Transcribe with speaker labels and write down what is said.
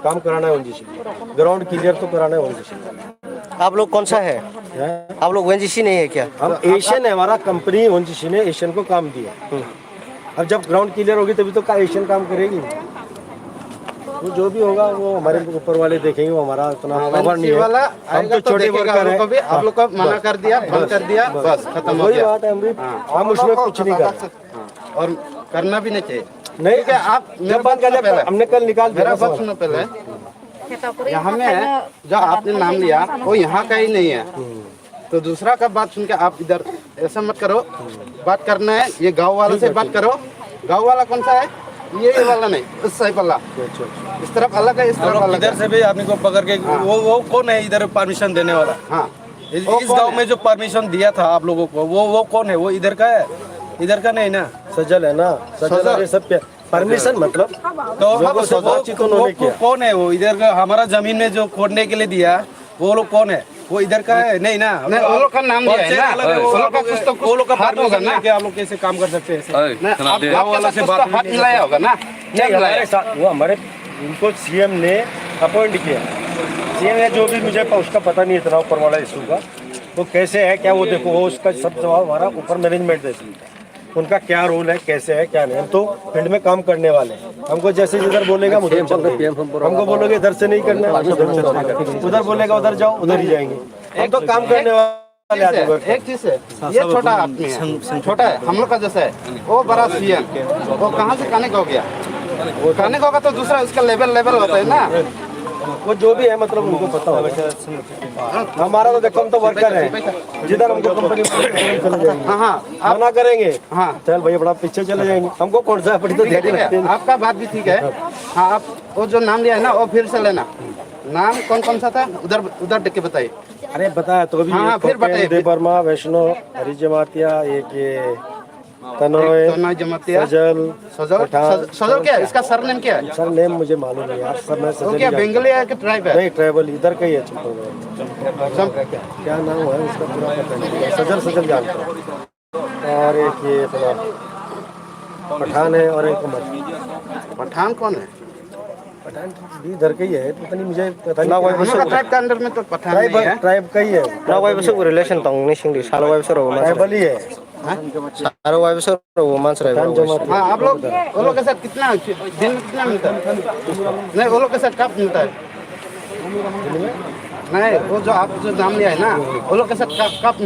Speaker 1: काम कराना है ओएनजीसी, ग्राउंड क्लियर तो कराना है ओएनजीसी।
Speaker 2: आप लोग कौन सा है? आप लोग ओएनजीसी नहीं है क्या?
Speaker 1: हम एशियन है, हमारा कंपनी ओएनजीसी ने एशियन को काम दिया। अब जब ग्राउंड क्लियर होगी तभी तो एशियन काम करेगी। वो जो भी होगा वो हमारे ऊपर वाले देखेंगे, वो हमारा इतना पावर नहीं है। हम तो छोटे वर्कर हैं।
Speaker 3: आप लोग को मना कर दिया, बंद कर दिया, बस खत्म हो
Speaker 1: वही
Speaker 3: गया।
Speaker 1: बात है, हम उसमें कुछ नहीं कर रहे
Speaker 3: और करना भी नहीं चाहिए।
Speaker 1: नहीं
Speaker 3: क्या आप
Speaker 1: जब बंद कर दिया हमने कल निकाल दिया।
Speaker 3: मेरा बात सुनो पहले, यहाँ में जो आपने नाम लिया वो यहाँ का ही नहीं है, तो दूसरा का बात सुन के आप इधर ऐसा मत करो। बात करना है ये गांव वाले से बात करो। गांव वाला कौन सा है? ये वाला नहीं, इस साइड वाला। इस तरफ अलग है, इस तरफ अलग है।
Speaker 4: इधर से भी आदमी को पकड़ के वो कौन है इधर परमिशन देने वाला?
Speaker 3: हाँ,
Speaker 4: इस गांव में जो परमिशन दिया था आप लोगों को वो कौन है? वो इधर का है? इधर का नहीं ना,
Speaker 1: सजल है ना, सजल ये सब परमिशन मतलब
Speaker 4: तो
Speaker 1: लोगों से बातचीत उन्होंने किया।
Speaker 4: कौन है वो इधर का? हमारा जमीन में जो खोदने के लिए दिया वो लोग कौन है? वो इधर का है? नहीं ना,
Speaker 3: नहीं वो लोग का नाम दिया है ना, वो लोग का कुछ तो
Speaker 4: वो लोग का
Speaker 3: हाथ होगा ना।
Speaker 4: आप लोग कैसे काम कर सकते हैं?
Speaker 3: आप वाला से बात हाथ मिलाया होगा ना?
Speaker 1: नहीं हमारे साथ वो हमारे उनको सीएम ने अपॉइंट किया। सीएम ने जो भी मुझे उसका पता नहीं इतना ऊपर वाला इशू का, वो कैसे है क्या वो देखो, वो उसका सब जवाब हमारा ऊपर मैनेजमेंट देती है। उनका क्या रोल है, कैसे है क्या नहीं, हम तो फील्ड में काम करने वाले हैं। हमको जैसे जिधर बोलेगा उधर चलेंगे। हमको बोलोगे इधर से नहीं करना है, उधर बोलेगा उधर जाओ, उधर ही जाएंगे। हम तो काम करने वाले आदमी।
Speaker 3: एक चीज है, ये छोटा आदमी है, छोटा है, हम लोग का जैसा है। वो बड़ा सीएम, वो कहाँ से कहने को हो गया? वो कहने को होगा तो दूसरा उसका लेवल होता है ना।
Speaker 1: वो जो भी है मतलब उनको पता होगा। हमारा तो देखो हम तो वर्कर हैं, जिधर हमको कंपनी चले जाएंगे।
Speaker 3: हाँ
Speaker 1: मना करेंगे,
Speaker 3: हाँ
Speaker 1: चल भाई बड़ा पीछे चले जाएंगे। हमको कौन सा अपनी तो ध्यान रखते हैं।
Speaker 3: आपका बात भी ठीक है। हाँ, आप वो जो नाम लिया है ना वो फिर से लेना। नाम कौन सा था? उधर देख के बताइए।
Speaker 1: अरे बताया तो भी।
Speaker 3: हाँ, फिर बताइए।
Speaker 1: देव वर्मा, वैष्णो, हरी जमातिया, एक ये तनोय
Speaker 3: जमातिया,
Speaker 1: सजल
Speaker 3: सजल क्या है? इसका सरनेम क्या है?
Speaker 1: सर नेम मुझे मालूम नहीं यार, सर मैं
Speaker 3: वो क्या बंगाली है कि ट्राइब है?
Speaker 1: नहीं ट्राइबल इधर का ही है। क्या नाम है उसका पूरा पता नहीं, सजल जानता हूँ। और एक ये अपना पठान है और एक उमर।
Speaker 3: पठान कौन है?
Speaker 1: पठान भी इधर का ही है, पता नहीं मुझे पता नहीं।
Speaker 3: ट्राइब का अंदर में तो पठान नहीं है।
Speaker 1: ट्राइब का ही है।
Speaker 2: ना वाई बस रिलेशन तंग नहीं सिंगली सालो वाई बस रो
Speaker 1: ट्राइबल ही है।
Speaker 2: सालो वाई बस रो मांस रहे।
Speaker 3: हाँ, आप लोग वो लोग के साथ कितना दिन में कितना मिलता है? नहीं, वो लोग के साथ कब मिलता है? नहीं, वो जो आप जो नाम लिया है ना, वो लोग के साथ कब